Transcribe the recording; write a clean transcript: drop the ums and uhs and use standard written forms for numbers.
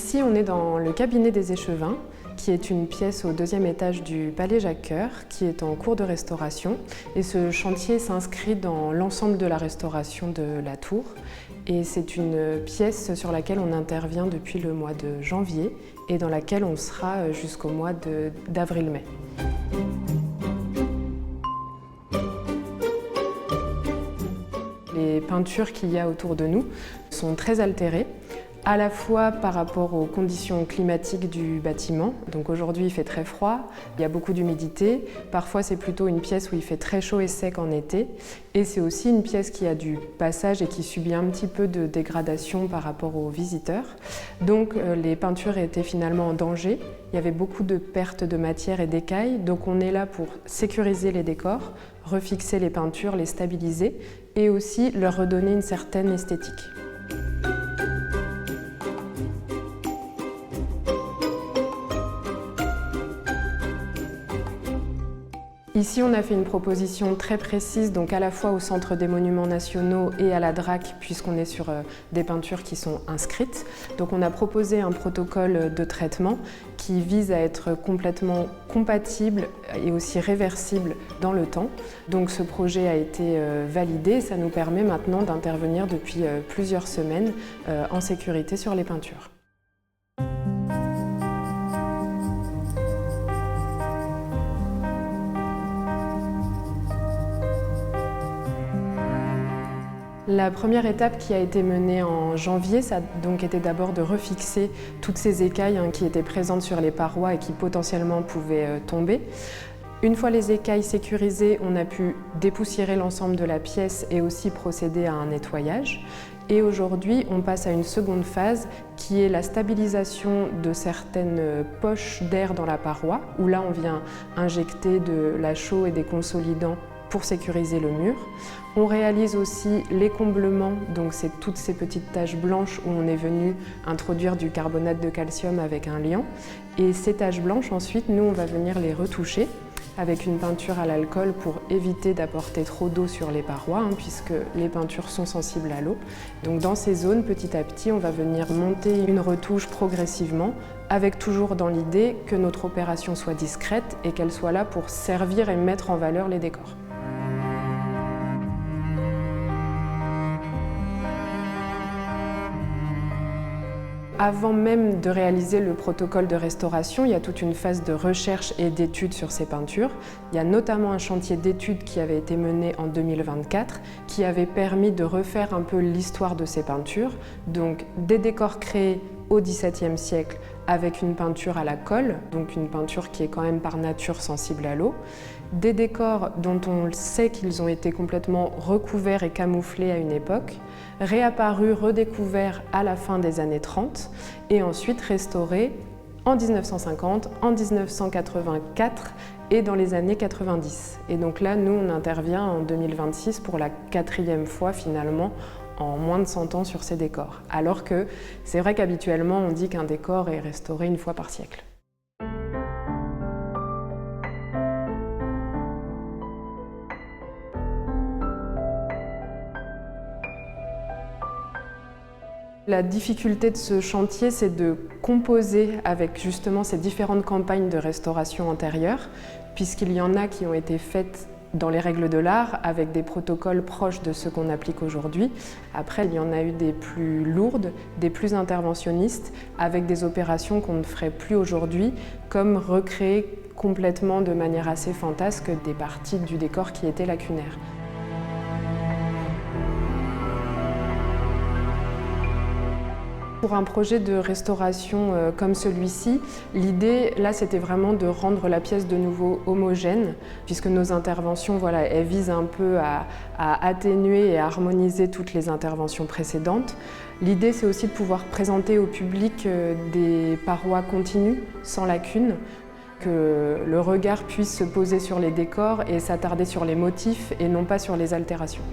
Ici, on est dans le cabinet des échevins, qui est une pièce au deuxième étage du Palais Jacques-Cœur, qui est en cours de restauration. Et ce chantier s'inscrit dans l'ensemble de la restauration de la tour. Et c'est une pièce sur laquelle on intervient depuis le mois de janvier et dans laquelle on sera jusqu'au mois d'avril-mai. Les peintures qu'il y a autour de nous sont très altérées, à la fois par rapport aux conditions climatiques du bâtiment. Donc aujourd'hui il fait très froid, il y a beaucoup d'humidité. Parfois c'est plutôt une pièce où il fait très chaud et sec en été. Et c'est aussi une pièce qui a du passage et qui subit un petit peu de dégradation par rapport aux visiteurs. Donc les peintures étaient finalement en danger. Il y avait beaucoup de pertes de matière et d'écailles. Donc on est là pour sécuriser les décors, refixer les peintures, les stabiliser et aussi leur redonner une certaine esthétique. Ici, on a fait une proposition très précise, donc à la fois au Centre des Monuments Nationaux et à la DRAC, puisqu'on est sur des peintures qui sont inscrites. Donc on a proposé un protocole de traitement qui vise à être complètement compatible et aussi réversible dans le temps. Donc ce projet a été validé, ça nous permet maintenant d'intervenir depuis plusieurs semaines en sécurité sur les peintures. La première étape qui a été menée en janvier, ça a donc été d'abord de refixer toutes ces écailles qui étaient présentes sur les parois et qui potentiellement pouvaient tomber. Une fois les écailles sécurisées, on a pu dépoussiérer l'ensemble de la pièce et aussi procéder à un nettoyage. Et aujourd'hui, on passe à une seconde phase qui est la stabilisation de certaines poches d'air dans la paroi, où là on vient injecter de la chaux et des consolidants pour sécuriser le mur. On réalise aussi l'écomblement, donc c'est toutes ces petites taches blanches où on est venu introduire du carbonate de calcium avec un liant. Et ces taches blanches, ensuite, nous, on va venir les retoucher avec une peinture à l'alcool pour éviter d'apporter trop d'eau sur les parois, puisque les peintures sont sensibles à l'eau. Donc dans ces zones, petit à petit, on va venir monter une retouche progressivement, avec toujours dans l'idée que notre opération soit discrète et qu'elle soit là pour servir et mettre en valeur les décors. Avant même de réaliser le protocole de restauration, il y a toute une phase de recherche et d'études sur ces peintures. Il y a notamment un chantier d'études qui avait été mené en 2024 qui avait permis de refaire un peu l'histoire de ces peintures. Donc des décors créés au XVIIe siècle avec une peinture à la colle, donc une peinture qui est quand même par nature sensible à l'eau. Des décors dont on sait qu'ils ont été complètement recouverts et camouflés à une époque, réapparus, redécouverts à la fin des années 30 et ensuite restaurés en 1950, en 1984 et dans les années 90. Et donc là, nous, on intervient en 2026 pour la 4e fois finalement en moins de 100 ans sur ces décors. Alors que c'est vrai qu'habituellement, on dit qu'un décor est restauré une fois par siècle. La difficulté de ce chantier, c'est de composer avec justement ces différentes campagnes de restauration antérieures, puisqu'il y en a qui ont été faites dans les règles de l'art, avec des protocoles proches de ceux qu'on applique aujourd'hui. Après, il y en a eu des plus lourdes, des plus interventionnistes, avec des opérations qu'on ne ferait plus aujourd'hui, comme recréer complètement de manière assez fantasque des parties du décor qui étaient lacunaires. Pour un projet de restauration comme celui-ci, l'idée, là, c'était vraiment de rendre la pièce de nouveau homogène, puisque nos interventions, voilà, elles visent un peu à atténuer et à harmoniser toutes les interventions précédentes. L'idée, c'est aussi de pouvoir présenter au public des parois continues, sans lacunes, que le regard puisse se poser sur les décors et s'attarder sur les motifs et non pas sur les altérations.